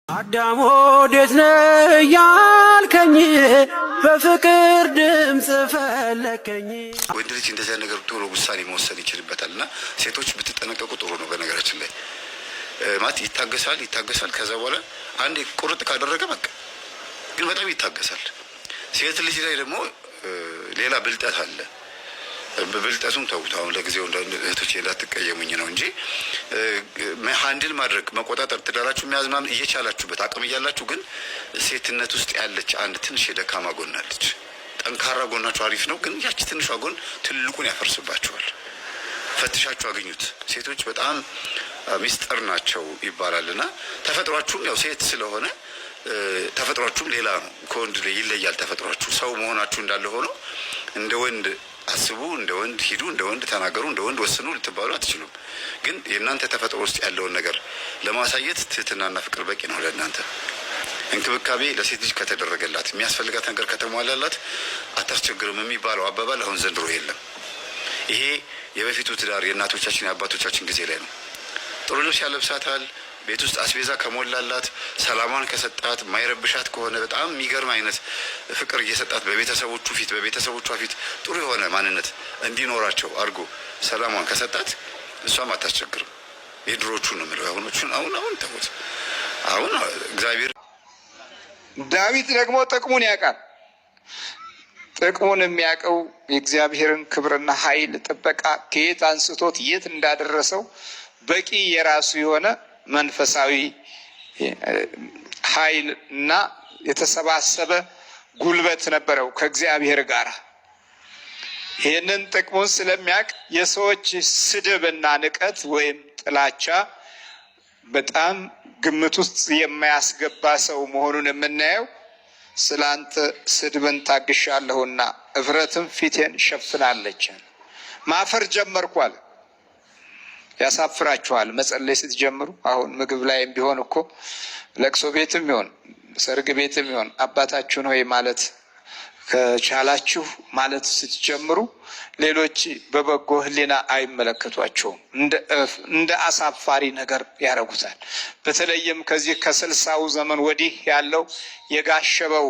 አዳም ወዴት ነህ ያልከኝ በፍቅር ድምጽ ፈለከኝ። ወንድ ልጅ እንደዚያ ነገር ቶሎ ውሳኔ መወሰን ይችልበታልና ሴቶች ብትጠነቀቁ ጥሩ ነው። በነገራችን ላይ ማለት ይታገሳል። ከዛ በኋላ አንዴ ቁርጥ ካደረገ በቃ ግን በጣም ይታገሳል። ሴት ልጅ ላይ ደግሞ ሌላ ብልጠት አለ። በብልጠቱም ተውት። አሁን ለጊዜው እህቶቼ እንዳትቀየሙኝ ነው እንጂ ሃንድል ማድረግ መቆጣጠር፣ ትዳራችሁ የሚያዝማም እየቻላችሁበት አቅም እያላችሁ ግን ሴትነት ውስጥ ያለች አንድ ትንሽ የደካማ ጎን አለች። ጠንካራ ጎናችሁ አሪፍ ነው፣ ግን ያቺ ትንሿ ጎን ትልቁን ያፈርስባችኋል። ፈትሻችሁ አገኙት። ሴቶች በጣም ሚስጥር ናቸው ይባላልና ተፈጥሯችሁም ያው ሴት ስለሆነ ተፈጥሯችሁም ሌላ ነው፣ ከወንድ ይለያል። ተፈጥሯችሁ ሰው መሆናችሁ እንዳለ ሆኖ እንደ ወንድ አስቡ፣ እንደ ወንድ ሂዱ፣ እንደ ወንድ ተናገሩ፣ እንደ ወንድ ወስኑ ልትባሉ አትችሉም። ግን የእናንተ ተፈጥሮ ውስጥ ያለውን ነገር ለማሳየት ትህትናና ፍቅር በቂ ነው ለእናንተ። እንክብካቤ ለሴት ልጅ ከተደረገላት የሚያስፈልጋት ነገር ከተሟላላት አታስቸግርም የሚባለው አባባል አሁን ዘንድሮ የለም። ይሄ የበፊቱ ትዳር የእናቶቻችን የአባቶቻችን ጊዜ ላይ ነው። ጥሩ ልብስ ያለብሳታል፣ ቤት ውስጥ አስቤዛ ከሞላላት፣ ሰላሟን ከሰጣት፣ ማይረብሻት ከሆነ በጣም የሚገርም አይነት ፍቅር እየሰጣት በቤተሰቦቿ ፊት ጥሩ የሆነ ማንነት እንዲኖራቸው አድርጎ ሰላሟን ከሰጣት እሷም አታስቸግርም። የድሮቹ ነው የምለው። አሁኖቹን አሁን ተውት። አሁን እግዚአብሔር ዳዊት ደግሞ ጥቅሙን ያውቃል። ጥቅሙን የሚያውቀው የእግዚአብሔርን ክብርና ኃይል ጥበቃ ከየት አንስቶት የት እንዳደረሰው በቂ የራሱ የሆነ መንፈሳዊ ኃይል እና የተሰባሰበ ጉልበት ነበረው ከእግዚአብሔር ጋር። ይህንን ጥቅሙን ስለሚያውቅ የሰዎች ስድብና ንቀት ወይም ጥላቻ በጣም ግምት ውስጥ የማያስገባ ሰው መሆኑን የምናየው ስላንተ ስድብን ታግሻለሁና እፍረትም ፊቴን ሸፍናለች። ማፈር ጀመርኳል። ያሳፍራችኋል መጸለይ ስትጀምሩ። አሁን ምግብ ላይም ቢሆን እኮ ለቅሶ ቤትም ይሆን ሰርግ ቤትም ይሆን አባታችሁን ሆይ ማለት ከቻላችሁ ማለት ስትጀምሩ ሌሎች በበጎ ሕሊና አይመለከቷቸውም። እንደ አሳፋሪ ነገር ያደርጉታል። በተለይም ከዚህ ከ60ው ዘመን ወዲህ ያለው የጋሸበው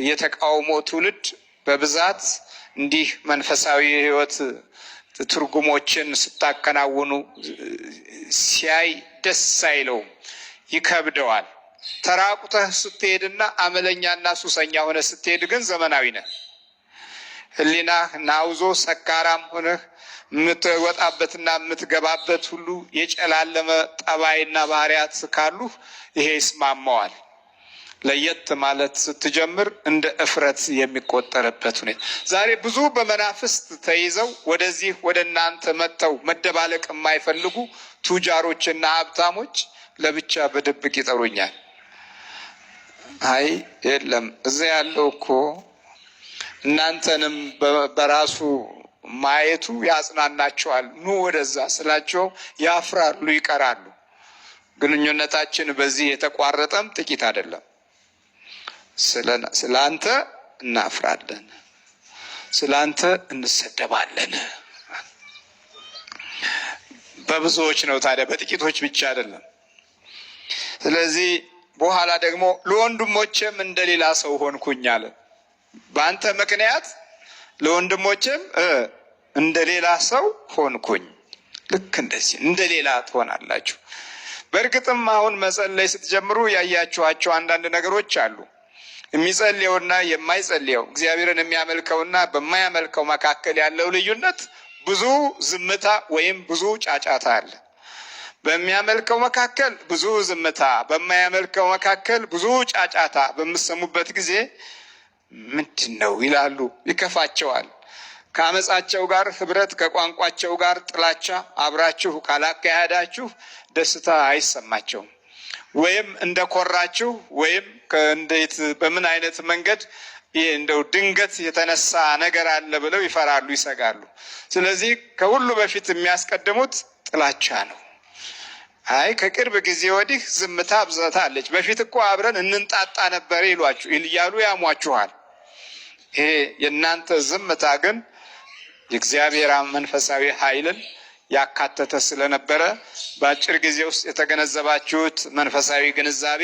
የተቃውሞ ትውልድ በብዛት እንዲህ መንፈሳዊ ሕይወት ትርጉሞችን ስታከናውኑ ሲያይ ደስ አይለውም፣ ይከብደዋል። ተራቁተህ ስትሄድና አመለኛና ሱሰኛ ሆነ ስትሄድ ግን ዘመናዊ ነህ። ሕሊናህ ናውዞ ሰካራም ሆነህ የምትወጣበትና የምትገባበት ሁሉ የጨላለመ ጠባይና ባህሪያት ካሉህ ይሄ ይስማማዋል። ለየት ማለት ስትጀምር እንደ እፍረት የሚቆጠርበት ሁኔታ። ዛሬ ብዙ በመናፍስት ተይዘው ወደዚህ ወደ እናንተ መጥተው መደባለቅ የማይፈልጉ ቱጃሮችና ሀብታሞች ለብቻ በድብቅ ይጠሩኛል። አይ የለም እዚያ ያለው እኮ እናንተንም በራሱ ማየቱ ያጽናናቸዋል፣ ኑ ወደዛ ስላቸው ያፍራሉ፣ ይቀራሉ። ግንኙነታችን በዚህ የተቋረጠም ጥቂት አይደለም። ስለ አንተ እናፍራለን፣ ስለ አንተ እንሰደባለን። በብዙዎች ነው ታዲያ፣ በጥቂቶች ብቻ አይደለም። ስለዚህ በኋላ ደግሞ ለወንድሞቼም እንደሌላ ሰው ሆንኩኝ አለ። በአንተ ምክንያት ለወንድሞቼም እንደሌላ ሰው ሆንኩኝ። ልክ እንደዚህ እንደሌላ ትሆናላችሁ። በእርግጥም አሁን መጸለይ ስትጀምሩ ያያችኋቸው አንዳንድ ነገሮች አሉ። የሚጸልየውና የማይጸልየው እግዚአብሔርን የሚያመልከውና በማያመልከው መካከል ያለው ልዩነት ብዙ ዝምታ ወይም ብዙ ጫጫታ አለ። በሚያመልከው መካከል ብዙ ዝምታ፣ በማያመልከው መካከል ብዙ ጫጫታ በምሰሙበት ጊዜ ምንድን ነው ይላሉ፣ ይከፋቸዋል። ከአመፃቸው ጋር ህብረት፣ ከቋንቋቸው ጋር ጥላቻ አብራችሁ ካላካሄዳችሁ ደስታ አይሰማቸውም። ወይም እንደኮራችሁ ወይም እንዴት በምን አይነት መንገድ እንደው ድንገት የተነሳ ነገር አለ ብለው ይፈራሉ፣ ይሰጋሉ። ስለዚህ ከሁሉ በፊት የሚያስቀድሙት ጥላቻ ነው። አይ ከቅርብ ጊዜ ወዲህ ዝምታ ብዛታለች፣ በፊት እኮ አብረን እንንጣጣ ነበር እያሉ ያሟችኋል። ይሄ የእናንተ ዝምታ ግን የእግዚአብሔር መንፈሳዊ ኃይልን ያካተተ ስለነበረ በአጭር ጊዜ ውስጥ የተገነዘባችሁት መንፈሳዊ ግንዛቤ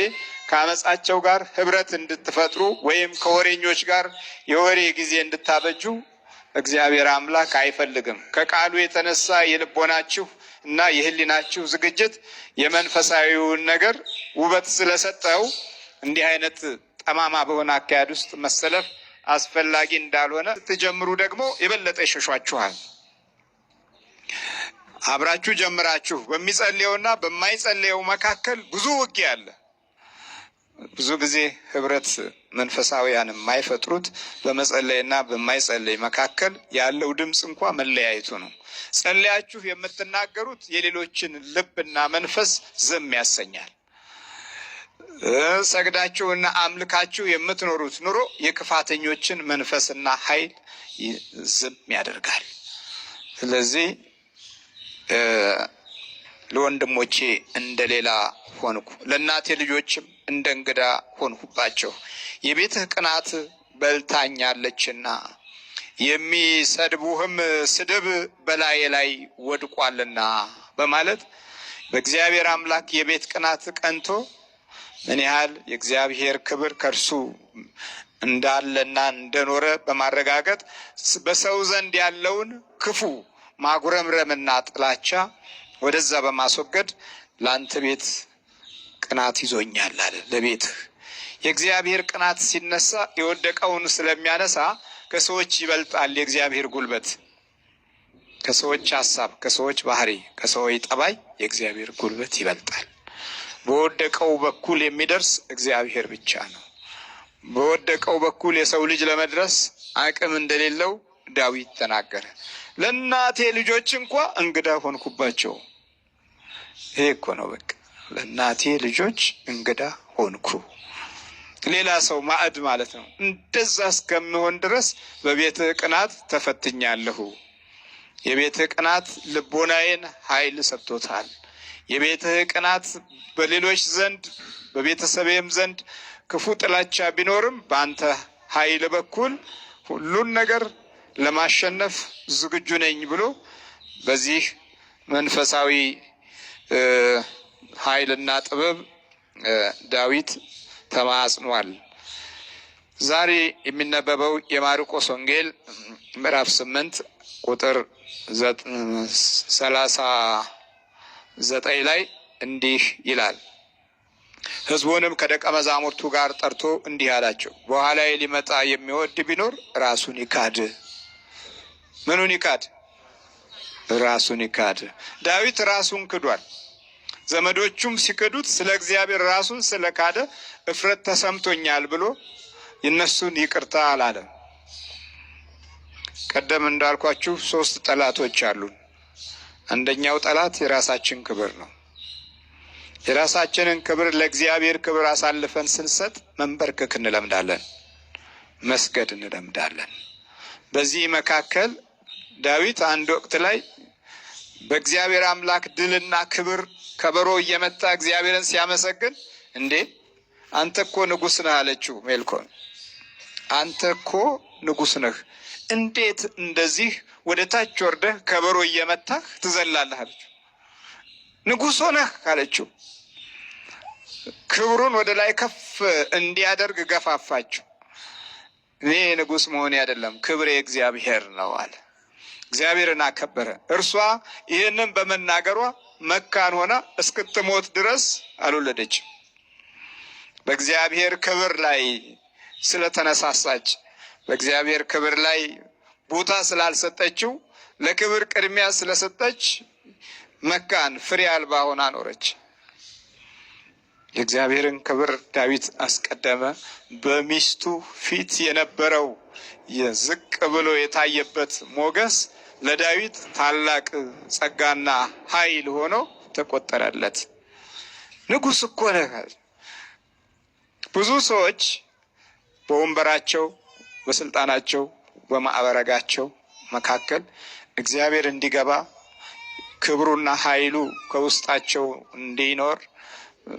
ከአመፃቸው ጋር ህብረት እንድትፈጥሩ ወይም ከወሬኞች ጋር የወሬ ጊዜ እንድታበጁ እግዚአብሔር አምላክ አይፈልግም። ከቃሉ የተነሳ የልቦናችሁ እና የህሊናችሁ ዝግጅት የመንፈሳዊውን ነገር ውበት ስለሰጠው እንዲህ አይነት ጠማማ በሆነ አካሄድ ውስጥ መሰለፍ አስፈላጊ እንዳልሆነ ስትጀምሩ ደግሞ የበለጠ ይሸሿችኋል። አብራችሁ ጀምራችሁ በሚጸልየውና በማይጸልየው መካከል ብዙ ውጊያ አለ። ብዙ ጊዜ ህብረት መንፈሳዊያን የማይፈጥሩት በመጸለይና በማይጸለይ መካከል ያለው ድምፅ እንኳ መለያየቱ ነው። ጸለያችሁ የምትናገሩት የሌሎችን ልብና መንፈስ ዝም ያሰኛል። ሰግዳችሁና አምልካችሁ የምትኖሩት ኑሮ የክፋተኞችን መንፈስና ኃይል ዝም ያደርጋል። ስለዚህ ለወንድሞቼ እንደሌላ ሆንኩ፣ ለእናቴ ልጆችም እንደ እንግዳ ሆንሁባቸው። የቤትህ ቅናት በልታኛለችና የሚሰድቡህም ስድብ በላዬ ላይ ወድቋልና በማለት በእግዚአብሔር አምላክ የቤት ቅናት ቀንቶ ምን ያህል የእግዚአብሔር ክብር ከእርሱ እንዳለና እንደኖረ በማረጋገጥ በሰው ዘንድ ያለውን ክፉ ማጉረምረምና ጥላቻ ወደዛ በማስወገድ ለአንተ ቤት ቅናት ይዞኛል አለ። ለቤትህ የእግዚአብሔር ቅናት ሲነሳ የወደቀውን ስለሚያነሳ ከሰዎች ይበልጣል። የእግዚአብሔር ጉልበት ከሰዎች ሀሳብ፣ ከሰዎች ባህሪ፣ ከሰዎች ጠባይ የእግዚአብሔር ጉልበት ይበልጣል። በወደቀው በኩል የሚደርስ እግዚአብሔር ብቻ ነው። በወደቀው በኩል የሰው ልጅ ለመድረስ አቅም እንደሌለው ዳዊት ተናገረ። ለእናቴ ልጆች እንኳ እንግዳ ሆንኩባቸው። ይሄ እኮ ነው በቃ ለእናቴ ልጆች እንግዳ ሆንኩ። ሌላ ሰው ማዕድ ማለት ነው። እንደዛ እስከምሆን ድረስ በቤትህ ቅናት ተፈትኛለሁ። የቤትህ ቅናት ልቦናዬን ኃይል ሰጥቶታል። የቤትህ ቅናት በሌሎች ዘንድ በቤተሰቤም ዘንድ ክፉ ጥላቻ ቢኖርም በአንተ ኃይል በኩል ሁሉን ነገር ለማሸነፍ ዝግጁ ነኝ ብሎ በዚህ መንፈሳዊ ኃይልና ጥበብ ዳዊት ተማጽኗል። ዛሬ የሚነበበው የማርቆስ ወንጌል ምዕራፍ 8 ቁጥር 39 ላይ እንዲህ ይላል። ሕዝቡንም ከደቀ መዛሙርቱ ጋር ጠርቶ እንዲህ አላቸው፣ በኋላዬ ሊመጣ የሚወድ ቢኖር ራሱን ይካድ። ምኑን ይካድ? ራሱን ይካድ። ዳዊት ራሱን ክዷል። ዘመዶቹም ሲክዱት ስለ እግዚአብሔር ራሱን ስለካደ እፍረት ተሰምቶኛል ብሎ የነሱን ይቅርታ አላለም። ቀደም እንዳልኳችሁ 3 ጠላቶች አሉን። አንደኛው ጠላት የራሳችን ክብር ነው። የራሳችንን ክብር ለእግዚአብሔር ክብር አሳልፈን ስንሰጥ መንበርከክ እንለምዳለን፣ መስገድ እንለምዳለን። በዚህ መካከል ዳዊት አንድ ወቅት ላይ በእግዚአብሔር አምላክ ድልና ክብር ከበሮ እየመታ እግዚአብሔርን ሲያመሰግን፣ እንዴ አንተ እኮ ንጉሥ ነህ አለችው ሜልኮል። አንተ እኮ ንጉሥ ነህ፣ እንዴት እንደዚህ ወደ ታች ወርደህ ከበሮ እየመታህ ትዘላለህ አለችው። ንጉሥ ሆነህ አለችው። ክብሩን ወደ ላይ ከፍ እንዲያደርግ ገፋፋችው። እኔ ንጉሥ መሆኔ አይደለም ክብሬ እግዚአብሔር ነው አለ። እግዚአብሔርን አከበረ። እርሷ ይህንን በመናገሯ መካን ሆና እስክትሞት ድረስ አልወለደችም። በእግዚአብሔር ክብር ላይ ስለተነሳሳች፣ በእግዚአብሔር ክብር ላይ ቦታ ስላልሰጠችው፣ ለክብር ቅድሚያ ስለሰጠች መካን ፍሬ አልባ ሆና ኖረች። የእግዚአብሔርን ክብር ዳዊት አስቀደመ። በሚስቱ ፊት የነበረው ዝቅ ብሎ የታየበት ሞገስ ለዳዊት ታላቅ ጸጋና ኃይል ሆኖ ተቆጠረለት። ንጉሥ እኮ ነህ። ብዙ ሰዎች በወንበራቸው፣ በስልጣናቸው፣ በማዕረጋቸው መካከል እግዚአብሔር እንዲገባ ክብሩና ኃይሉ ከውስጣቸው እንዲኖር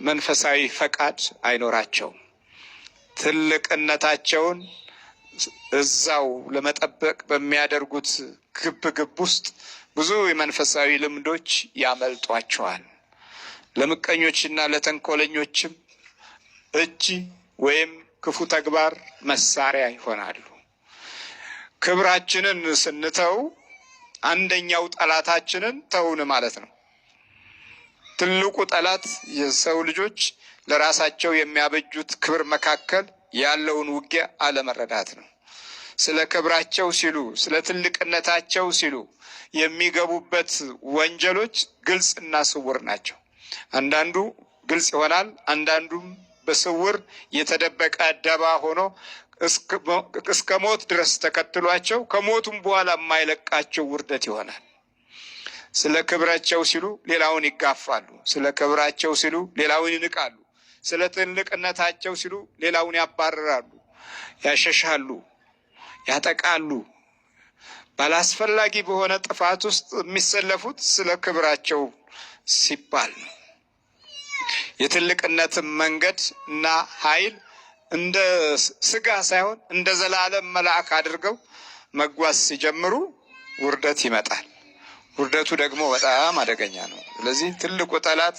መንፈሳዊ ፈቃድ አይኖራቸውም። ትልቅነታቸውን እዛው ለመጠበቅ በሚያደርጉት ግብ ውስጥ ብዙ የመንፈሳዊ ልምዶች ያመልጧቸዋል። ለምቀኞችና ለተንኮለኞችም እጅ ወይም ክፉ ተግባር መሳሪያ ይሆናሉ። ክብራችንን ስንተው አንደኛው ጠላታችንን ተውን ማለት ነው። ትልቁ ጠላት የሰው ልጆች ለራሳቸው የሚያበጁት ክብር መካከል ያለውን ውጊያ አለመረዳት ነው። ስለ ክብራቸው ሲሉ፣ ስለ ትልቅነታቸው ሲሉ የሚገቡበት ወንጀሎች ግልጽና ስውር ናቸው። አንዳንዱ ግልጽ ይሆናል፣ አንዳንዱም በስውር የተደበቀ ደባ ሆኖ እስከ ሞት ድረስ ተከትሏቸው ከሞቱም በኋላ የማይለቃቸው ውርደት ይሆናል። ስለ ክብራቸው ሲሉ ሌላውን ይጋፋሉ። ስለ ክብራቸው ሲሉ ሌላውን ይንቃሉ። ስለ ትልቅነታቸው ሲሉ ሌላውን ያባርራሉ፣ ያሸሻሉ፣ ያጠቃሉ። ባላስፈላጊ በሆነ ጥፋት ውስጥ የሚሰለፉት ስለ ክብራቸው ሲባል ነው። የትልቅነትን መንገድ እና ኃይል እንደ ስጋ ሳይሆን እንደ ዘላለም መልአክ አድርገው መጓዝ ሲጀምሩ ውርደት ይመጣል። ውርደቱ ደግሞ በጣም አደገኛ ነው። ስለዚህ ትልቁ ጠላት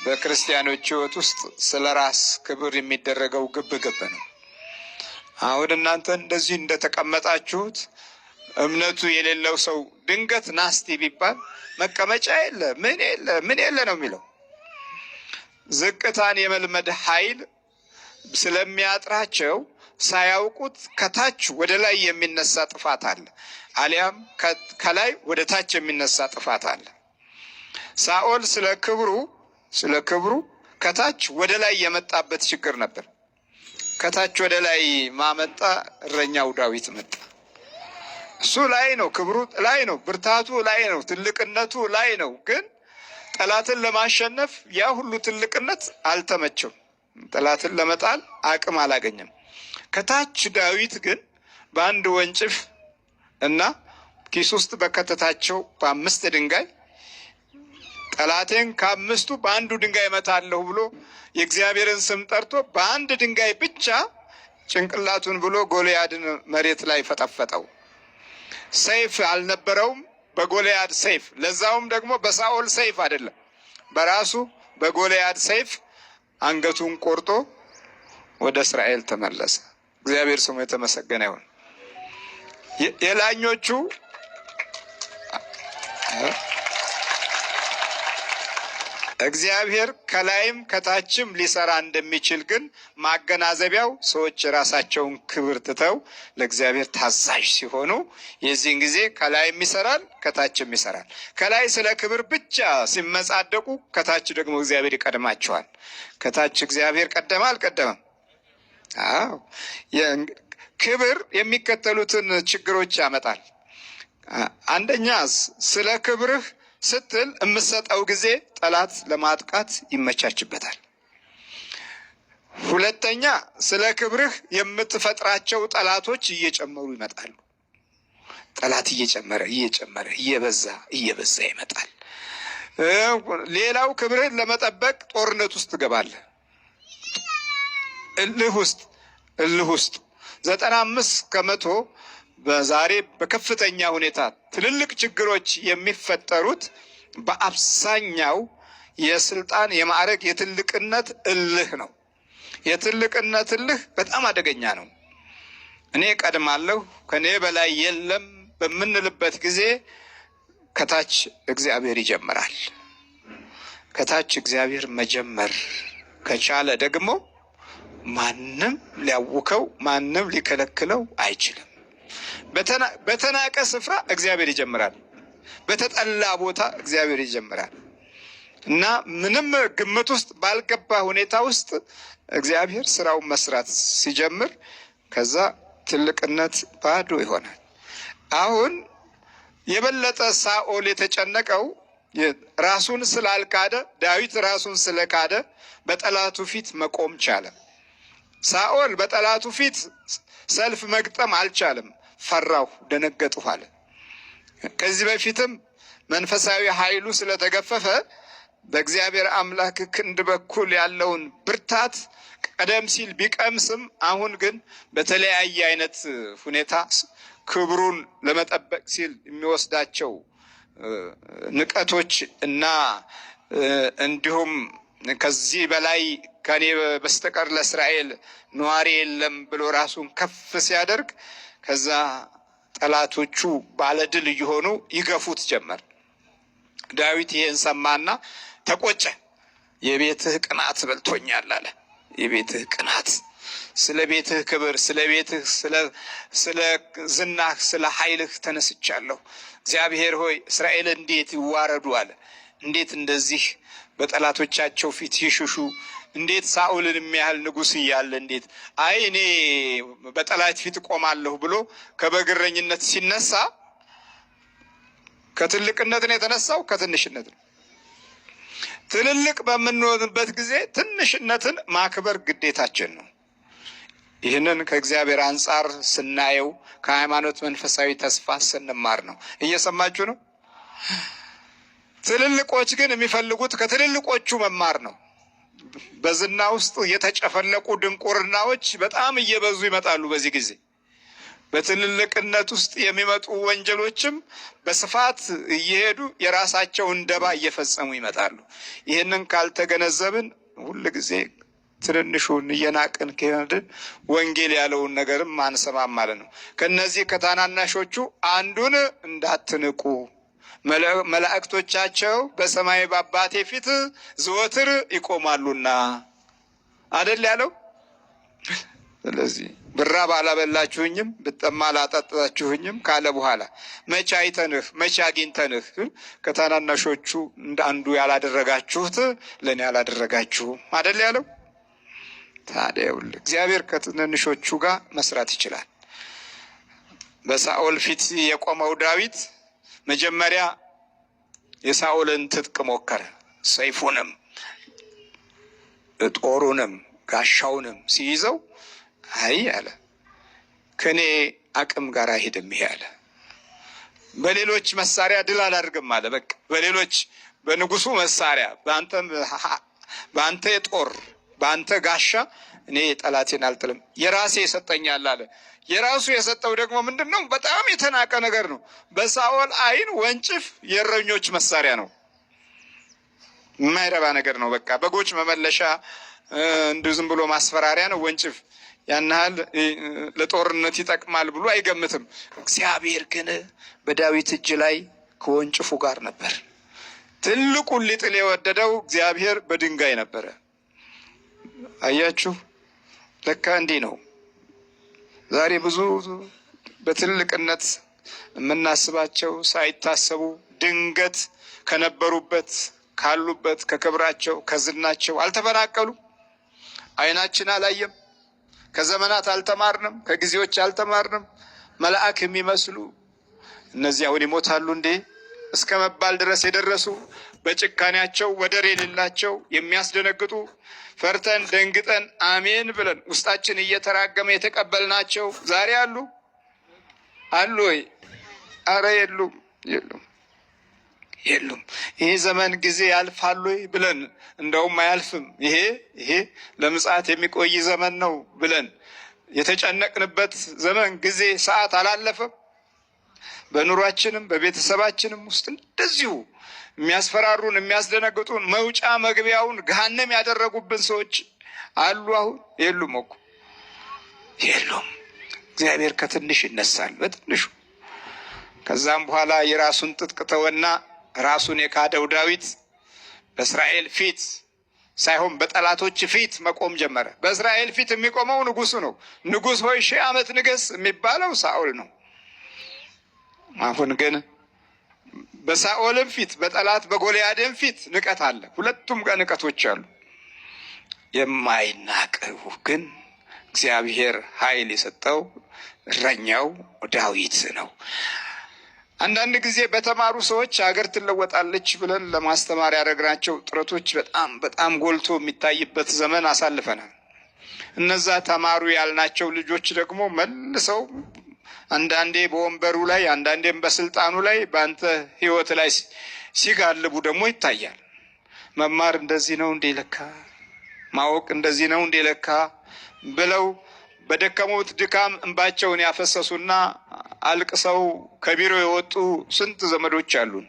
በክርስቲያኖች ሕይወት ውስጥ ስለ ራስ ክብር የሚደረገው ግብግብ ነው። አሁን እናንተ እንደዚህ እንደተቀመጣችሁት እምነቱ የሌለው ሰው ድንገት ናስቲ ቢባል መቀመጫ የለ ምን የለ ነው የሚለው። ዝቅታን የመልመድ ኃይል ስለሚያጥራቸው ሳያውቁት ከታች ወደ ላይ የሚነሳ ጥፋት አለ፣ አሊያም ከላይ ወደ ታች የሚነሳ ጥፋት አለ። ሳኦል ስለ ክብሩ ከታች ወደ ላይ የመጣበት ችግር ነበር። ከታች ወደ ላይ ማመጣ እረኛው ዳዊት መጣ። እሱ ላይ ነው፣ ክብሩ ላይ ነው፣ ብርታቱ ላይ ነው፣ ትልቅነቱ ላይ ነው። ግን ጠላትን ለማሸነፍ ያ ሁሉ ትልቅነት አልተመቸው። ጠላትን ለመጣል አቅም አላገኘም። ከታች ዳዊት ግን በአንድ ወንጭፍ እና ኪስ ውስጥ በከተታቸው በ5 ድንጋይ ጠላቴን ከ5ቱ በአንዱ ድንጋይ እመታለሁ ብሎ የእግዚአብሔርን ስም ጠርቶ በአንድ ድንጋይ ብቻ ጭንቅላቱን ብሎ ጎልያድን መሬት ላይ ፈጠፈጠው። ሰይፍ አልነበረውም፣ በጎልያድ ሰይፍ፣ ለዛውም ደግሞ በሳኦል ሰይፍ አይደለም፣ በራሱ በጎልያድ ሰይፍ አንገቱን ቆርጦ ወደ እስራኤል ተመለሰ። እግዚአብሔር ስሙ የተመሰገነ ይሁን። የላኞቹ እግዚአብሔር ከላይም ከታችም ሊሰራ እንደሚችል ግን ማገናዘቢያው ሰዎች የራሳቸውን ክብር ትተው ለእግዚአብሔር ታዛዥ ሲሆኑ የዚህን ጊዜ ከላይም ይሰራል ከታችም ይሰራል። ከላይ ስለ ክብር ብቻ ሲመጻደቁ ከታች ደግሞ እግዚአብሔር ይቀድማቸዋል። ከታች እግዚአብሔር ቀደመ አልቀደመም? አዎ። ክብር የሚከተሉትን ችግሮች ያመጣል። አንደኛ ስለ ክብርህ ስትል የምትሰጠው ጊዜ ጠላት ለማጥቃት ይመቻችበታል። ሁለተኛ ስለ ክብርህ የምትፈጥራቸው ጠላቶች እየጨመሩ ይመጣሉ። ጠላት እየጨመረ እየበዛ ይመጣል። ሌላው ክብርህን ለመጠበቅ ጦርነት ውስጥ ትገባለህ። እልህ ውስጥ 95% በዛሬ በከፍተኛ ሁኔታ ትልልቅ ችግሮች የሚፈጠሩት በአብዛኛው የስልጣን የማዕረግ የትልቅነት እልህ ነው። የትልቅነት እልህ በጣም አደገኛ ነው። እኔ ቀድማለሁ ከኔ በላይ የለም በምንልበት ጊዜ ከታች እግዚአብሔር ይጀምራል። ከታች እግዚአብሔር መጀመር ከቻለ ደግሞ ማንም ሊያውከው ማንም ሊከለክለው አይችልም። በተናቀ ስፍራ እግዚአብሔር ይጀምራል። በተጠላ ቦታ እግዚአብሔር ይጀምራል እና ምንም ግምት ውስጥ ባልገባ ሁኔታ ውስጥ እግዚአብሔር ስራውን መስራት ሲጀምር ከዛ ትልቅነት ባዶ ይሆናል። አሁን የበለጠ ሳኦል የተጨነቀው ራሱን ስላልካደ፣ ዳዊት ራሱን ስለካደ በጠላቱ ፊት መቆም ቻለ። ሳኦል በጠላቱ ፊት ሰልፍ መግጠም አልቻለም። ፈራሁ፣ ደነገጥሁ አለ። ከዚህ በፊትም መንፈሳዊ ኃይሉ ስለተገፈፈ በእግዚአብሔር አምላክ ክንድ በኩል ያለውን ብርታት ቀደም ሲል ቢቀምስም አሁን ግን በተለያየ አይነት ሁኔታ ክብሩን ለመጠበቅ ሲል የሚወስዳቸው ንቀቶች እና እንዲሁም ከዚህ በላይ ከኔ በስተቀር ለእስራኤል ነዋሪ የለም ብሎ ራሱን ከፍ ሲያደርግ ከዛ ጠላቶቹ ባለድል እየሆኑ ይገፉት ጀመር። ዳዊት ይሄን ሰማና ተቆጨ። የቤትህ ቅናት በልቶኛል አለ። የቤትህ ቅናት፣ ስለ ቤትህ ክብር፣ ስለ ቤትህ፣ ስለ ዝናህ፣ ስለ ኃይልህ ተነስቻለሁ። እግዚአብሔር ሆይ እስራኤል እንዴት ይዋረዱ አለ። እንዴት እንደዚህ በጠላቶቻቸው ፊት ይሽሹ? እንዴት ሳኦልን የሚያህል ንጉሥ እያለ እንዴት አይ እኔ በጠላት ፊት ቆማለሁ ብሎ ከበግረኝነት ሲነሳ ከትልቅነት ነው የተነሳው? ከትንሽነት ነው። ትልልቅ በምንሆንበት ጊዜ ትንሽነትን ማክበር ግዴታችን ነው። ይህንን ከእግዚአብሔር አንጻር ስናየው ከሃይማኖት መንፈሳዊ ተስፋ ስንማር ነው። እየሰማችሁ ነው? ትልልቆች ግን የሚፈልጉት ከትልልቆቹ መማር ነው። በዝና ውስጥ የተጨፈለቁ ድንቁርናዎች በጣም እየበዙ ይመጣሉ። በዚህ ጊዜ በትልልቅነት ውስጥ የሚመጡ ወንጀሎችም በስፋት እየሄዱ የራሳቸውን ደባ እየፈጸሙ ይመጣሉ። ይህንን ካልተገነዘብን ሁል ጊዜ ትንንሹን እየናቅን ከሄድን ወንጌል ያለውን ነገርም አንሰማም ማለት ነው። ከነዚህ ከታናናሾቹ አንዱን እንዳትንቁ መላእክቶቻቸው በሰማይ በአባቴ ፊት ዘወትር ይቆማሉና አደል ያለው። ስለዚህ ብራብ አላበላችሁኝም፣ ብጠማ አላጠጣችሁኝም ካለ በኋላ መቼ አይተንህ መቼ አግኝተንህ ከታናናሾቹ እንደ አንዱ ያላደረጋችሁት ለእኔ ያላደረጋችሁም አደል ያለው። ታዲያ እግዚአብሔር ከትንንሾቹ ጋር መስራት ይችላል። በሳኦል ፊት የቆመው ዳዊት መጀመሪያ የሳኦልን ትጥቅ ሞከረ። ሰይፉንም ጦሩንም ጋሻውንም ሲይዘው አይ አለ፣ ከኔ አቅም ጋር አይሄድም ይሄ አለ። በሌሎች መሳሪያ ድል አላደርግም አለ። በቃ በሌሎች በንጉሱ መሳሪያ በአንተ የጦር በአንተ ጋሻ እኔ ጠላቴን አልጥልም፣ የራሴ ይሰጠኛል አለ። የራሱ የሰጠው ደግሞ ምንድን ነው? በጣም የተናቀ ነገር ነው። በሳኦል ዓይን ወንጭፍ የእረኞች መሳሪያ ነው፣ የማይረባ ነገር ነው። በቃ በጎች መመለሻ እንዲሁ ዝም ብሎ ማስፈራሪያ ነው ወንጭፍ። ያን ያህል ለጦርነት ይጠቅማል ብሎ አይገምትም። እግዚአብሔር ግን በዳዊት እጅ ላይ ከወንጭፉ ጋር ነበር። ትልቁን ሊጥል የወደደው እግዚአብሔር በድንጋይ ነበረ። አያችሁ፣ ለካ እንዲህ ነው። ዛሬ ብዙ በትልቅነት የምናስባቸው ሳይታሰቡ ድንገት ከነበሩበት ካሉበት ከክብራቸው ከዝናቸው አልተፈናቀሉ። ዓይናችን አላየም። ከዘመናት አልተማርንም፣ ከጊዜዎች አልተማርንም። መልአክ የሚመስሉ እነዚህ አሁን ይሞታሉ እንዴ እስከ መባል ድረስ የደረሱ በጭካኔያቸው ወደር የሌላቸው የሚያስደነግጡ ፈርተን ደንግጠን አሜን ብለን ውስጣችን እየተራገመ የተቀበልናቸው ዛሬ አሉ አሉ ወይ? አረ የሉም፣ የሉም፣ የሉም። ይሄ ዘመን ጊዜ ያልፋል ወይ ብለን እንደውም አያልፍም፣ ይሄ ለምጽአት የሚቆይ ዘመን ነው ብለን የተጨነቅንበት ዘመን ጊዜ ሰዓት አላለፈም። በኑሯችንም በቤተሰባችንም ውስጥ እንደዚሁ የሚያስፈራሩን የሚያስደነግጡን መውጫ መግቢያውን ገሃነም ያደረጉብን ሰዎች አሉ። አሁን የሉም እኮ የሉም። እግዚአብሔር ከትንሽ ይነሳል በትንሹ። ከዛም በኋላ የራሱን ትጥቅ ተወና ራሱን የካደው ዳዊት በእስራኤል ፊት ሳይሆን በጠላቶች ፊት መቆም ጀመረ። በእስራኤል ፊት የሚቆመው ንጉሱ ነው። ንጉሥ ሆይ 1000 ዓመት ንገስ የሚባለው ሳኦል ነው። አሁን ግን በሳኦልም ፊት በጠላት በጎልያድም ፊት ንቀት አለ። ሁለቱም ጋር ንቀቶች አሉ። የማይናቀው ግን እግዚአብሔር ኃይል የሰጠው እረኛው ዳዊት ነው። አንዳንድ ጊዜ በተማሩ ሰዎች ሀገር ትለወጣለች ብለን ለማስተማር ያደረግናቸው ጥረቶች በጣም ጎልቶ የሚታይበት ዘመን አሳልፈናል። እነዛ ተማሩ ያልናቸው ልጆች ደግሞ መልሰው አንዳንዴ በወንበሩ ላይ አንዳንዴም በስልጣኑ ላይ በአንተ ሕይወት ላይ ሲጋልቡ ደግሞ ይታያል። መማር እንደዚህ ነው እንዴ ለካ፣ ማወቅ እንደዚህ ነው እንዴ ለካ ብለው በደከሙት ድካም እንባቸውን ያፈሰሱና አልቅሰው ከቢሮ የወጡ ስንት ዘመዶች አሉን።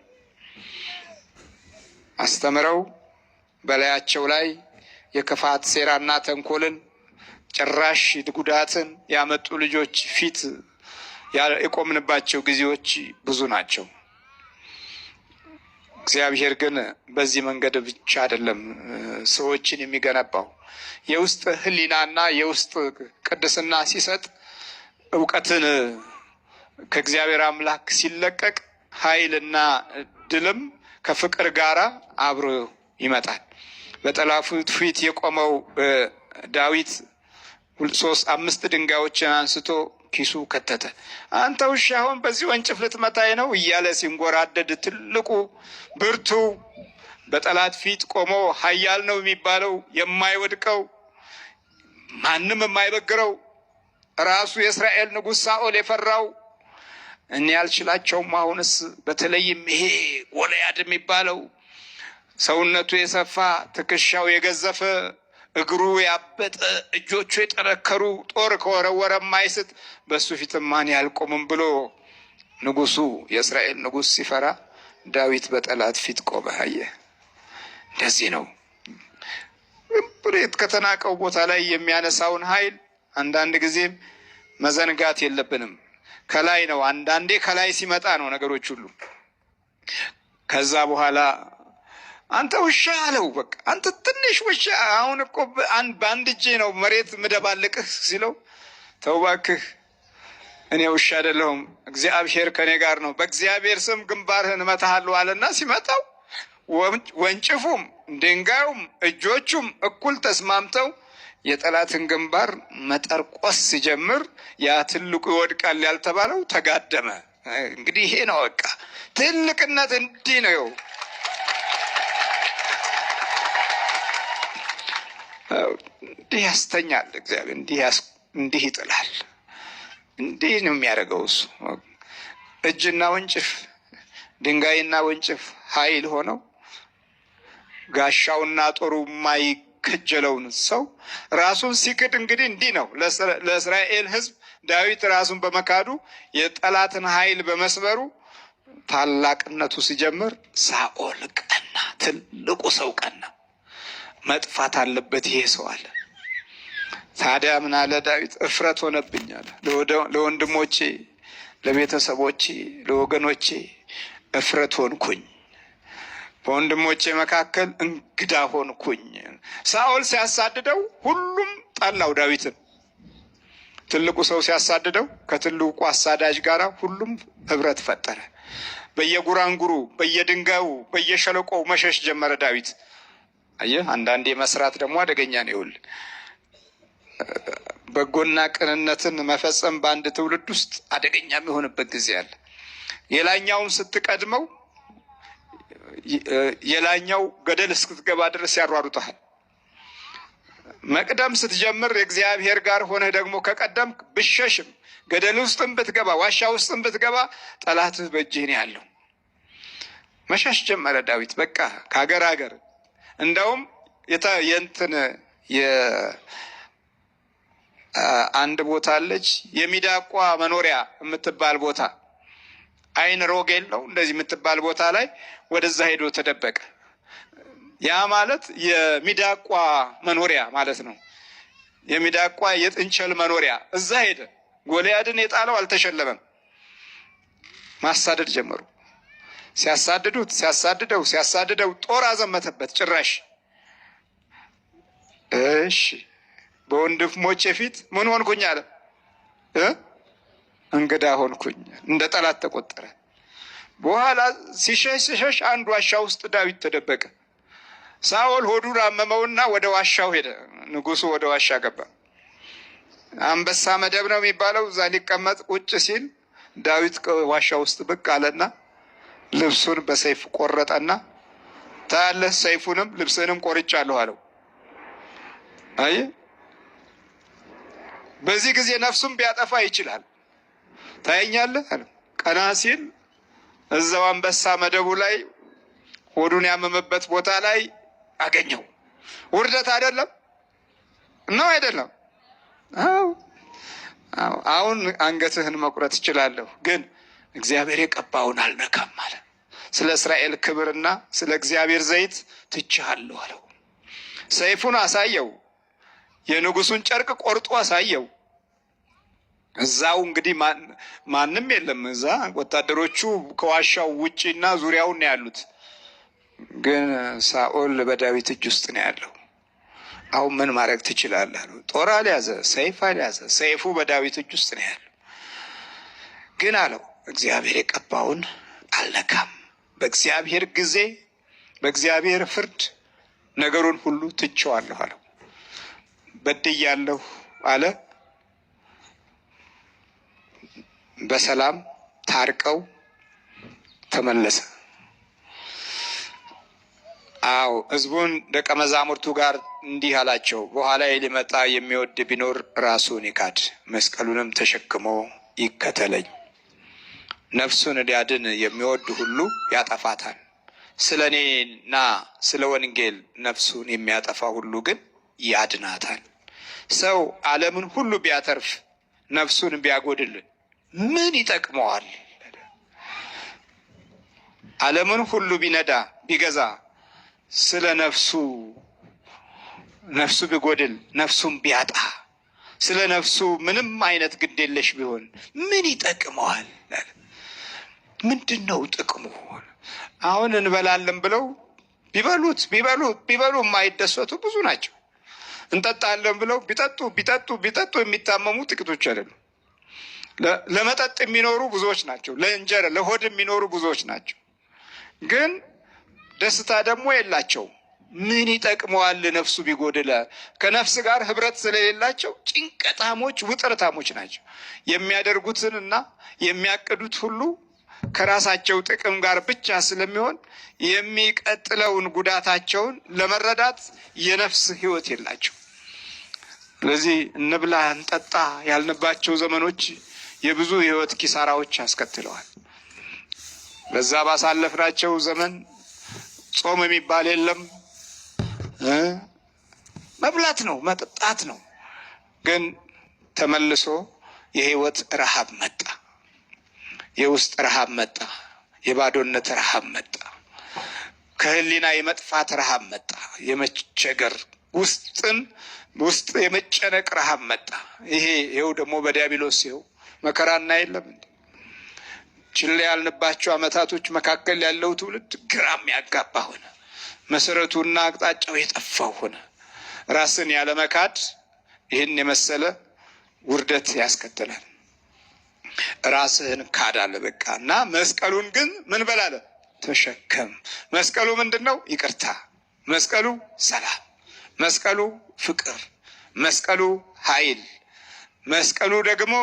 አስተምረው በላያቸው ላይ የክፋት ሴራና ተንኮልን ጭራሽ ጉዳትን ያመጡ ልጆች ፊት የቆምንባቸው ጊዜዎች ብዙ ናቸው። እግዚአብሔር ግን በዚህ መንገድ ብቻ አይደለም ሰዎችን የሚገነባው። የውስጥ ሕሊናና የውስጥ ቅድስና ሲሰጥ እውቀትን ከእግዚአብሔር አምላክ ሲለቀቅ ኃይልና ድልም ከፍቅር ጋር አብሮ ይመጣል። በጠላቱ ፊት የቆመው ዳዊት 5 ድንጋዮችን አንስቶ ኪሱ ከተተ። አንተ ውሻ አሁን በዚህ ወንጭፍ ልትመታኝ ነው እያለ ሲንጎራደድ ትልቁ ብርቱ በጠላት ፊት ቆሞ ኃያል ነው የሚባለው የማይወድቀው ማንም የማይበግረው ራሱ የእስራኤል ንጉሥ ሳኦል የፈራው እኔ ያልችላቸውም። አሁንስ በተለይም ይሄ ጎልያድ የሚባለው ሰውነቱ የሰፋ ትከሻው የገዘፈ እግሩ ያበጠ እጆቹ የጠነከሩ ጦር ከወረወረ የማይስት በሱ ፊት ማን ያልቆምም ብሎ ንጉሱ የእስራኤል ንጉሥ ሲፈራ ዳዊት በጠላት ፊት ቆመ። አየህ፣ እንደዚህ ነው ብሬት ከተናቀው ቦታ ላይ የሚያነሳውን ኃይል አንዳንድ ጊዜም መዘንጋት የለብንም። ከላይ ነው፣ አንዳንዴ ከላይ ሲመጣ ነው ነገሮች ሁሉ። ከዛ በኋላ አንተ ውሻ አለው። በቃ አንተ ትንሽ ውሻ፣ አሁን እኮ በአንድ እጄ ነው መሬት ምደባልቅህ ሲለው፣ ተው እባክህ እኔ ውሻ አይደለሁም፣ እግዚአብሔር ከኔ ጋር ነው፣ በእግዚአብሔር ስም ግንባርህን እመታሃለሁ አለና ሲመታው ወንጭፉም ድንጋዩም እጆቹም እኩል ተስማምተው የጠላትን ግንባር መጠርቆስ ሲጀምር ያ ትልቁ ይወድቃል ያልተባለው ተጋደመ። እንግዲህ ይሄ ነው በቃ ትልቅነት፣ እንዲህ ነው። እንዲህ ያስተኛል እግዚአብሔር፣ እንዲህ ይጥላል። እንዲህ ነው የሚያደርገው እሱ። እጅና ወንጭፍ፣ ድንጋይና ወንጭፍ ኃይል ሆነው ጋሻውና ጦሩ የማይከጀለውን ሰው ራሱን ሲክድ እንግዲህ እንዲህ ነው። ለእስራኤል ሕዝብ ዳዊት ራሱን በመካዱ የጠላትን ኃይል በመስበሩ ታላቅነቱ ሲጀምር ሳኦል ቀና፣ ትልቁ ሰው ቀና። መጥፋት አለበት ይሄ ሰው አለ። ታዲያ ምን አለ ዳዊት? እፍረት ሆነብኝ አለ። ለወንድሞቼ፣ ለቤተሰቦቼ፣ ለወገኖቼ እፍረት ሆንኩኝ፣ በወንድሞቼ መካከል እንግዳ ሆንኩኝ። ሳኦል ሲያሳድደው ሁሉም ጠላው ዳዊትን። ትልቁ ሰው ሲያሳድደው ከትልቁ አሳዳጅ ጋር ሁሉም ህብረት ፈጠረ። በየጉራንጉሩ፣ በየድንጋዩ፣ በየሸለቆው መሸሽ ጀመረ ዳዊት። አየህ፣ አንዳንዴ መስራት ደግሞ አደገኛ ነው። ይኸውልህ በጎና ቅንነትን መፈጸም በአንድ ትውልድ ውስጥ አደገኛ የሚሆንበት ጊዜ አለ። የላኛውን ስትቀድመው የላኛው ገደል እስክትገባ ድረስ ያሯሩጠሃል። መቅደም ስትጀምር የእግዚአብሔር ጋር ሆነህ ደግሞ ከቀደም ብሸሽም ገደል ውስጥም ብትገባ ዋሻ ውስጥም ብትገባ ጠላትህ በእጅህ ነው ያለው። መሸሽ ጀመረ ዳዊት በቃ ከሀገር ሀገር። እንደውም አንድ ቦታ አለች የሚዳቋ መኖሪያ የምትባል ቦታ፣ አይን ሮጌል ነው እንደዚህ የምትባል ቦታ ላይ ወደዛ ሄዶ ተደበቀ። ያ ማለት የሚዳቋ መኖሪያ ማለት ነው። የሚዳቋ የጥንቸል መኖሪያ እዛ ሄደ። ጎልያድን የጣለው አልተሸለመም። ማሳደድ ጀመሩ። ሲያሳድደው ጦር አዘመተበት ጭራሽ። እሺ በወንድሞቼ ፊት ምን ሆንኩኝ አለ? እንግዳ ሆንኩኝ፣ እንደ ጠላት ተቆጠረ። በኋላ ሲሸሽ አንድ ዋሻ ውስጥ ዳዊት ተደበቀ። ሳኦል ሆዱን አመመውና ወደ ዋሻው ሄደ። ንጉሱ ወደ ዋሻ ገባ። አንበሳ መደብ ነው የሚባለው። እዛ ሊቀመጥ ቁጭ ሲል ዳዊት ዋሻ ውስጥ ብቅ አለና ልብሱን በሰይፍ ቆረጠና ታያለህ፣ ሰይፉንም ልብስንም ቆርጫለሁ አለው። አይ በዚህ ጊዜ ነፍሱን ቢያጠፋ ይችላል፣ ታየኛለህ አለው። ቀና ሲል እዛው አንበሳ መደቡ ላይ ሆዱን ያመመበት ቦታ ላይ አገኘው። ውርደት አይደለም ነው? አይደለም? አሁን አንገትህን መቁረጥ እችላለሁ፣ ግን እግዚአብሔር የቀባውን አልነካም አለ። ስለ እስራኤል ክብርና ስለ እግዚአብሔር ዘይት ትቼሃለሁ አለው። ሰይፉን አሳየው። የንጉሱን ጨርቅ ቆርጦ አሳየው። እዛው እንግዲህ ማንም የለም። እዛ ወታደሮቹ ከዋሻው ውጪና ዙሪያውን ነው ያሉት። ግን ሳኦል በዳዊት እጅ ውስጥ ነው ያለው። አሁን ምን ማድረግ ትችላለህ አለው። ጦር አልያዘ፣ ሰይፍ አልያዘ። ሰይፉ በዳዊት እጅ ውስጥ ነው ያለው። ግን አለው እግዚአብሔር የቀባውን አልነካም። በእግዚአብሔር ጊዜ በእግዚአብሔር ፍርድ ነገሩን ሁሉ ትቼዋለሁ አለው። በድያለሁ አለ። በሰላም ታርቀው ተመለሰ። አዎ ሕዝቡን ደቀ መዛሙርቱ ጋር እንዲህ አላቸው፣ በኋላ ሊመጣ የሚወድ ቢኖር ራሱን ይካድ፣ መስቀሉንም ተሸክሞ ይከተለኝ። ነፍሱን ሊያድን የሚወድ ሁሉ ያጠፋታል። ስለ እኔና ስለ ወንጌል ነፍሱን የሚያጠፋ ሁሉ ግን ያድናታል። ሰው ዓለምን ሁሉ ቢያተርፍ ነፍሱን ቢያጎድል ምን ይጠቅመዋል? ዓለምን ሁሉ ቢነዳ ቢገዛ ስለ ነፍሱ ቢጎድል ነፍሱን ቢያጣ ስለ ነፍሱ ምንም አይነት ግድ የለሽ ቢሆን ምን ይጠቅመዋል? ምንድን ነው ጥቅሙ? አሁን እንበላለን ብለው ቢበሉ የማይደሰቱ ብዙ ናቸው። እንጠጣለን ብለው ቢጠጡ የሚታመሙ ጥቂቶች አይደሉም። ለመጠጥ የሚኖሩ ብዙዎች ናቸው። ለእንጀራ ለሆድ የሚኖሩ ብዙዎች ናቸው። ግን ደስታ ደግሞ የላቸውም። ምን ይጠቅመዋል ነፍሱ ቢጎድለ? ከነፍስ ጋር ህብረት ስለሌላቸው ጭንቀታሞች፣ ውጥረታሞች ናቸው። የሚያደርጉትን እና የሚያቅዱት ሁሉ ከራሳቸው ጥቅም ጋር ብቻ ስለሚሆን የሚቀጥለውን ጉዳታቸውን ለመረዳት የነፍስ ህይወት የላቸው። ስለዚህ እንብላ እንጠጣ ያልንባቸው ዘመኖች የብዙ ህይወት ኪሳራዎች አስከትለዋል። በዛ ባሳለፍናቸው ዘመን ጾም የሚባል የለም፣ መብላት ነው መጠጣት ነው። ግን ተመልሶ የህይወት ረሃብ መጣ፣ የውስጥ ረሃብ መጣ፣ የባዶነት ረሃብ መጣ፣ ከህሊና የመጥፋት ረሃብ መጣ፣ የመቸገር ውስጥ የመጨነቅ ረሃብ መጣ። ይሄው ደግሞ በዲያብሎስ ይኸው መከራና የለም እንዴ? ችላ ያልንባቸው አመታቶች መካከል ያለው ትውልድ ግራም ያጋባ ሆነ። መሰረቱና አቅጣጫው የጠፋው ሆነ። ራስን ያለመካድ ይህን የመሰለ ውርደት ያስከትላል። ራስህን ካድ አለ በቃ። እና መስቀሉን ግን ምን በላለ? ተሸከም። መስቀሉ ምንድነው? ይቅርታ። መስቀሉ ሰላም፣ መስቀሉ ፍቅር፣ መስቀሉ ኃይል፣ መስቀሉ ደግሞ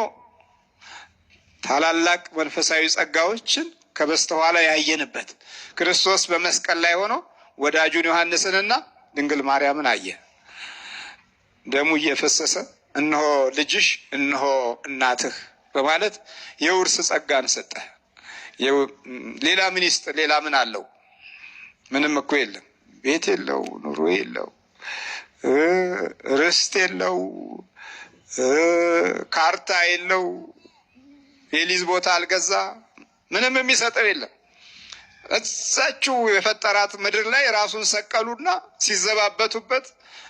ታላላቅ መንፈሳዊ ጸጋዎችን ከበስተኋላ ያየንበት። ክርስቶስ በመስቀል ላይ ሆኖ ወዳጁን ዮሐንስንና ድንግል ማርያምን አየ። ደሙ እየፈሰሰ እነሆ ልጅሽ እነሆ እናትህ በማለት የውርስ ጸጋን ሰጠ። ሌላ ምን ይስጥ? ሌላ ምን አለው? ምንም እኮ የለም። ቤት የለው፣ ኑሮ የለው፣ ርስት የለው፣ ካርታ የለው፣ የሊዝ ቦታ አልገዛ፣ ምንም የሚሰጠው የለም። እዛችው የፈጠራት ምድር ላይ ራሱን ሰቀሉና ሲዘባበቱበት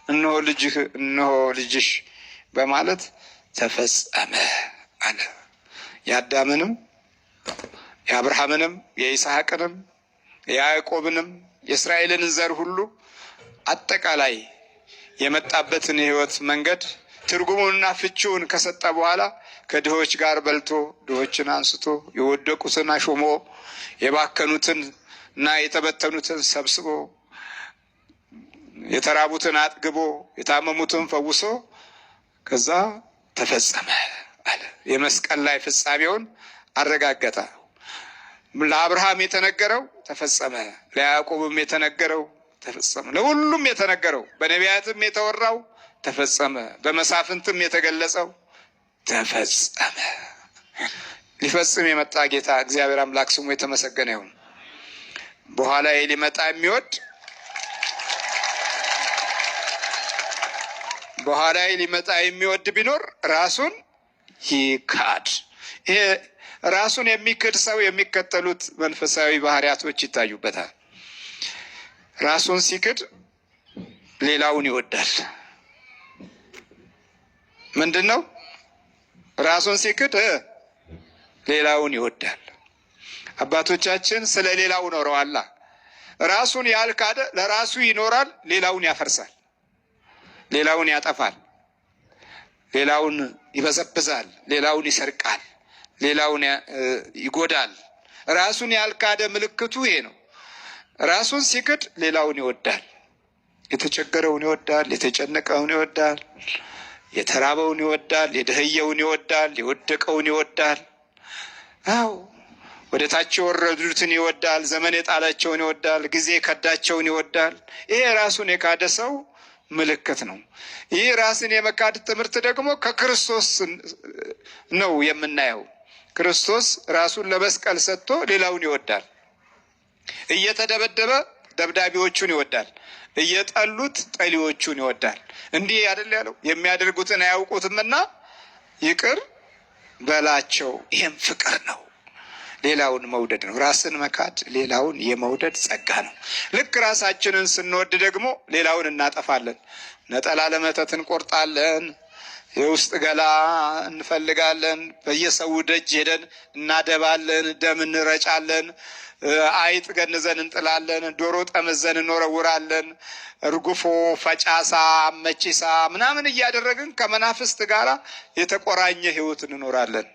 እነሆ ልጅህ እነሆ ልጅሽ በማለት ተፈጸመ አለ። የአዳምንም የአብርሃምንም የይስሐቅንም የያዕቆብንም የእስራኤልን ዘር ሁሉ አጠቃላይ የመጣበትን የህይወት መንገድ ትርጉሙንና ፍቺውን ከሰጠ በኋላ ከድሆች ጋር በልቶ ድሆችን አንስቶ የወደቁትን አሾሞ የባከኑትን እና የተበተኑትን ሰብስቦ የተራቡትን አጥግቦ የታመሙትን ፈውሶ ከዛ ተፈጸመ አለ። የመስቀል ላይ ፍጻሜውን አረጋገጠ። ለአብርሃም የተነገረው ተፈጸመ፣ ለያዕቆብም የተነገረው ተፈጸመ፣ ለሁሉም የተነገረው በነቢያትም የተወራው ተፈጸመ፣ በመሳፍንትም የተገለጸው ተፈጸመ። ሊፈጽም የመጣ ጌታ እግዚአብሔር አምላክ ስሙ የተመሰገነ ይሁን። በኋላ ሊመጣ የሚወድ ቢኖር ራሱን ይካድ። ይሄ ራሱን የሚክድ ሰው የሚከተሉት መንፈሳዊ ባህሪያቶች ይታዩበታል። ራሱን ሲክድ ሌላውን ይወዳል። ምንድን ነው? ራሱን ሲክድ ሌላውን ይወዳል። አባቶቻችን ስለ ሌላው ኖረዋላ። ራሱን ያልካደ ለራሱ ይኖራል፣ ሌላውን ያፈርሳል፣ ሌላውን ያጠፋል፣ ሌላውን ይበዘብዛል፣ ሌላውን ይሰርቃል፣ ሌላውን ይጎዳል። ራሱን ያልካደ ምልክቱ ይሄ ነው። ራሱን ሲክድ ሌላውን ይወዳል። የተቸገረውን ይወዳል፣ የተጨነቀውን ይወዳል፣ የተራበውን ይወዳል፣ የደህየውን ይወዳል፣ የወደቀውን ይወዳል። አዎ ወደ ታች የወረዱትን ይወዳል፣ ዘመን የጣላቸውን ይወዳል፣ ጊዜ የከዳቸውን ይወዳል። ይሄ ራሱን የካደ ሰው ምልክት ነው። ይህ ራስን የመካድ ትምህርት ደግሞ ከክርስቶስ ነው የምናየው። ክርስቶስ ራሱን ለመስቀል ሰጥቶ ሌላውን ይወዳል። እየተደበደበ ደብዳቤዎቹን ይወዳል፣ እየጠሉት ጠሊዎቹን ይወዳል። እንዲህ አይደል ያለው? የሚያደርጉትን አያውቁትምና ይቅር በላቸው። ይህም ፍቅር ነው፣ ሌላውን መውደድ ነው። ራስን መካድ ሌላውን የመውደድ ጸጋ ነው። ልክ ራሳችንን ስንወድ ደግሞ ሌላውን እናጠፋለን። ነጠላ ለመተት እንቆርጣለን፣ የውስጥ ገላ እንፈልጋለን፣ በየሰው ደጅ ሄደን እናደባለን፣ ደም እንረጫለን፣ አይጥ ገንዘን እንጥላለን፣ ዶሮ ጠመዘን እንወረውራለን፣ እርጉፎ፣ ፈጫሳ፣ መቺሳ ምናምን እያደረግን ከመናፍስት ጋር የተቆራኘ ህይወት እንኖራለን።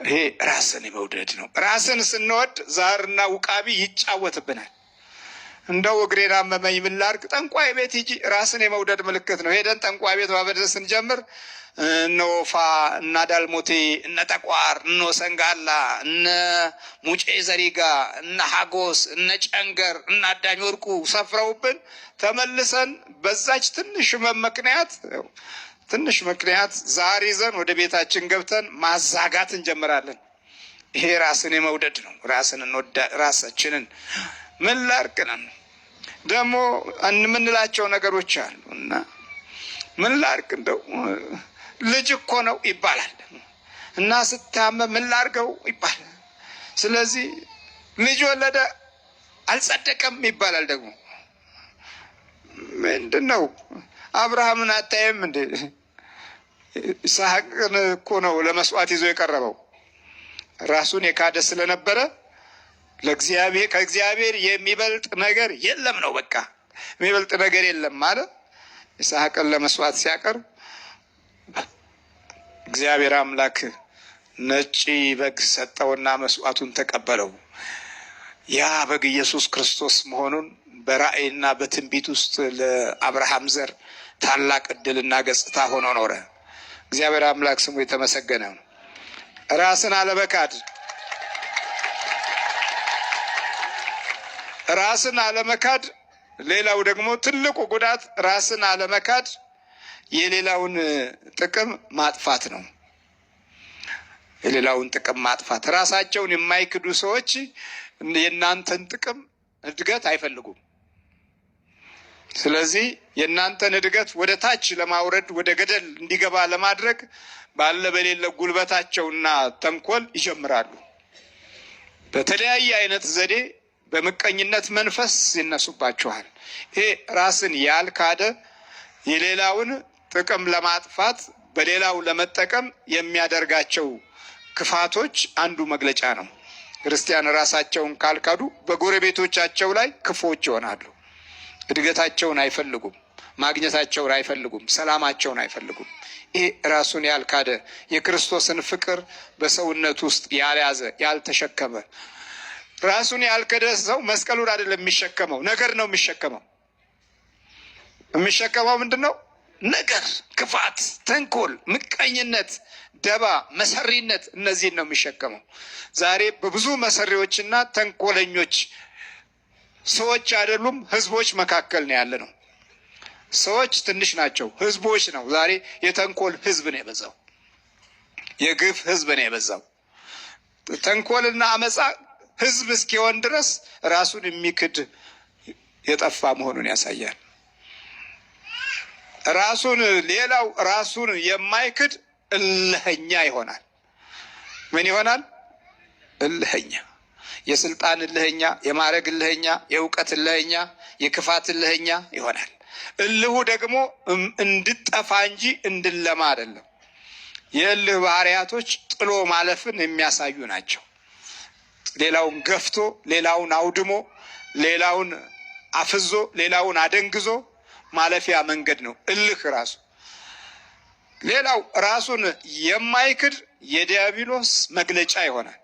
ይሄ ራስን የመውደድ ነው። ራስን ስንወድ ዛርና ውቃቢ ይጫወትብናል። እንደው እግሬን አመመኝ ምን ላድርግ? ጠንቋይ ቤት ሂጂ። ራስን የመውደድ ምልክት ነው። ሄደን ጠንቋይ ቤት ማበደር ስንጀምር እነ ወፋ፣ እነ ዳልሞቴ፣ እነ ጠቋር፣ እነ ሰንጋላ፣ እነ ሙጬ ዘሪጋ፣ እነ ሀጎስ፣ እነ ጨንገር፣ እነ አዳኝ ወርቁ ሰፍረውብን ተመልሰን በዛች ትንሽ ምክንያት ዛር ይዘን ወደ ቤታችን ገብተን ማዛጋት እንጀምራለን። ይሄ ራስን የመውደድ ነው። ራሳችንን ምን ላድርግ ነን ደግሞ የምንላቸው ነገሮች አሉ እና ምን ላድርግ እንደው ልጅ እኮ ነው ይባላል እና ስታመም ምን ላድርገው ይባላል። ስለዚህ ልጅ ወለደ አልጸደቀም ይባላል። ደግሞ ምንድን ነው? አብርሃምን አታየም እንዴ? ይስሐቅን እኮ ነው ለመስዋዕት ይዞ የቀረበው። ራሱን የካደ ስለነበረ ከእግዚአብሔር የሚበልጥ ነገር የለም ነው። በቃ የሚበልጥ ነገር የለም ማለት ይስሐቅን ለመስዋዕት ሲያቀርብ እግዚአብሔር አምላክ ነጭ በግ ሰጠውና መስዋዕቱን ተቀበለው። ያ በግ ኢየሱስ ክርስቶስ መሆኑን በራእይና በትንቢት ውስጥ ለአብርሃም ዘር ታላቅ እድልና ገጽታ ሆኖ ኖረ። እግዚአብሔር አምላክ ስሙ የተመሰገነ ነው። ራስን አለመካድ ሌላው ደግሞ ትልቁ ጉዳት ራስን አለመካድ የሌላውን ጥቅም ማጥፋት ነው። የሌላውን ጥቅም ማጥፋት። ራሳቸውን የማይክዱ ሰዎች የእናንተን ጥቅም እድገት አይፈልጉም። ስለዚህ የእናንተን እድገት ወደ ታች ለማውረድ ወደ ገደል እንዲገባ ለማድረግ ባለ በሌለ ጉልበታቸውና ተንኮል ይጀምራሉ። በተለያየ አይነት ዘዴ በምቀኝነት መንፈስ ይነሱባችኋል። ይሄ ራስን ያልካደ የሌላውን ጥቅም ለማጥፋት በሌላው ለመጠቀም የሚያደርጋቸው ክፋቶች አንዱ መግለጫ ነው። ክርስቲያን ራሳቸውን ካልካዱ በጎረቤቶቻቸው ላይ ክፉዎች ይሆናሉ። እድገታቸውን አይፈልጉም፣ ማግኘታቸውን አይፈልጉም፣ ሰላማቸውን አይፈልጉም። ይሄ ራሱን ያልካደ የክርስቶስን ፍቅር በሰውነት ውስጥ ያልያዘ ያልተሸከመ። ራሱን ያልካደ ሰው መስቀሉን አይደለም የሚሸከመው፣ ነገር ነው የሚሸከመው። የሚሸከመው ምንድን ነው? ነገር፣ ክፋት፣ ተንኮል፣ ምቀኝነት፣ ደባ፣ መሰሪነት፣ እነዚህን ነው የሚሸከመው። ዛሬ በብዙ መሰሪዎችና ተንኮለኞች ሰዎች አይደሉም ህዝቦች መካከል ነው ያለ ነው። ሰዎች ትንሽ ናቸው፣ ህዝቦች ነው። ዛሬ የተንኮል ህዝብ ነው የበዛው፣ የግፍ ህዝብ ነው የበዛው። ተንኮልና አመፃ ህዝብ እስኪሆን ድረስ ራሱን የሚክድ የጠፋ መሆኑን ያሳያል። ሌላው ራሱን የማይክድ እልኸኛ ይሆናል። ምን ይሆናል? እልኸኛ። የስልጣን እልኸኛ፣ የማዕረግ እልኸኛ፣ የእውቀት እልኸኛ፣ የክፋት እልኸኛ ይሆናል። እልሁ ደግሞ እንድጠፋ እንጂ እንድለማ አይደለም። የእልህ ባህሪያቶች ጥሎ ማለፍን የሚያሳዩ ናቸው። ሌላውን ገፍቶ፣ ሌላውን አውድሞ፣ ሌላውን አፍዞ፣ ሌላውን አደንግዞ ማለፊያ መንገድ ነው እልህ ራሱ። ሌላው ራሱን የማይክድ የዲያብሎስ መግለጫ ይሆናል።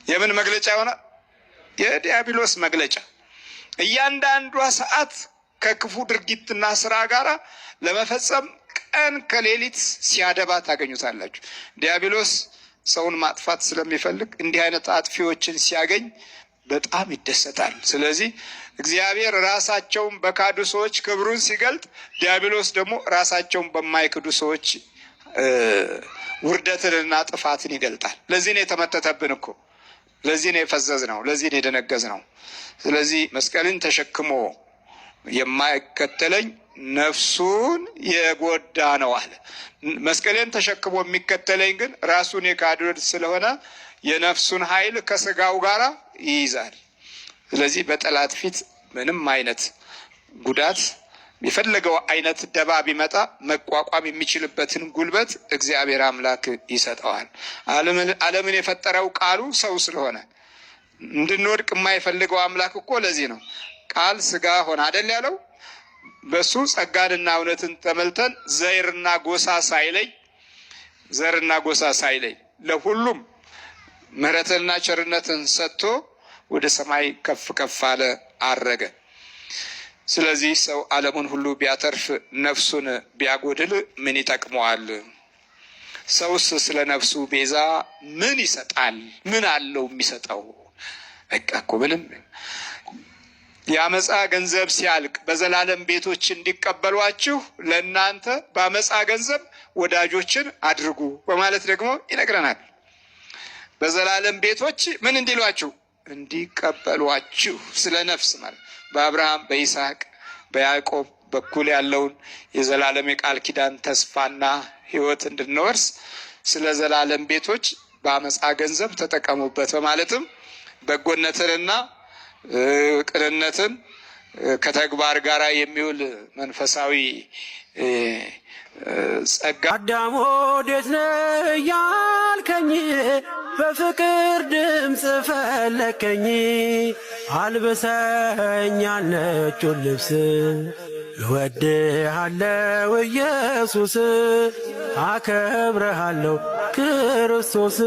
የምን መግለጫ ይሆናል? የዲያብሎስ መግለጫ። እያንዳንዷ ሰዓት ከክፉ ድርጊትና ስራ ጋር ለመፈጸም ቀን ከሌሊት ሲያደባ ታገኙታላችሁ። ዲያብሎስ ሰውን ማጥፋት ስለሚፈልግ እንዲህ አይነት አጥፊዎችን ሲያገኝ በጣም ይደሰታል። ስለዚህ እግዚአብሔር ራሳቸውን በካዱ ሰዎች ክብሩን ሲገልጥ፣ ዲያብሎስ ደግሞ ራሳቸውን በማይክዱ ሰዎች ውርደትንና ጥፋትን ይገልጣል። ለዚህ ነው የተመተተብን እኮ፣ ለዚህ ነው የፈዘዝ ነው፣ ለዚህ ነው የደነገዝ ነው። ስለዚህ መስቀልን ተሸክሞ የማይከተለኝ ነፍሱን የጎዳ ነው አለ። መስቀልን ተሸክሞ የሚከተለኝ ግን ራሱን የካደ ስለሆነ የነፍሱን ኃይል ከስጋው ጋር ይይዛል። ስለዚህ በጠላት ፊት ምንም አይነት ጉዳት፣ የፈለገው አይነት ደባ ቢመጣ መቋቋም የሚችልበትን ጉልበት እግዚአብሔር አምላክ ይሰጠዋል። ዓለምን የፈጠረው ቃሉ ሰው ስለሆነ እንድንወድቅ የማይፈልገው አምላክ እኮ ለዚህ ነው ቃል ስጋ ሆነ አይደል ያለው። በሱ ጸጋንና እውነትን ተመልተን ዘርና ጎሳ ሳይለይ ለሁሉም ምሕረትንና ቸርነትን ሰጥቶ ወደ ሰማይ ከፍ ከፍ አለ፣ አረገ። ስለዚህ ሰው ዓለሙን ሁሉ ቢያተርፍ ነፍሱን ቢያጎድል ምን ይጠቅመዋል? ሰውስ ስለ ነፍሱ ቤዛ ምን ይሰጣል? ምን አለው የሚሰጠው? በቃ እኮ ምንም። የአመፃ ገንዘብ ሲያልቅ በዘላለም ቤቶች እንዲቀበሏችሁ ለእናንተ በአመፃ ገንዘብ ወዳጆችን አድርጉ በማለት ደግሞ ይነግረናል። በዘላለም ቤቶች ምን እንዲሏችሁ? እንዲቀበሏችሁ። ስለ ነፍስ ማለት በአብርሃም በይስሐቅ በያዕቆብ በኩል ያለውን የዘላለም የቃል ኪዳን ተስፋና ሕይወት እንድንወርስ ስለ ዘላለም ቤቶች በአመፃ ገንዘብ ተጠቀሙበት በማለትም በጎነትንና ቅንነትን ከተግባር ጋር የሚውል መንፈሳዊ ጸጋ። አዳም ወዴት ነህ ያልከኝ፣ በፍቅር ድምፅ ፈለከኝ። አልብሰኝ ነጩን ልብስ፣ እወድሃለሁ ኢየሱስ፣ አከብረሃለሁ ክርስቶስ።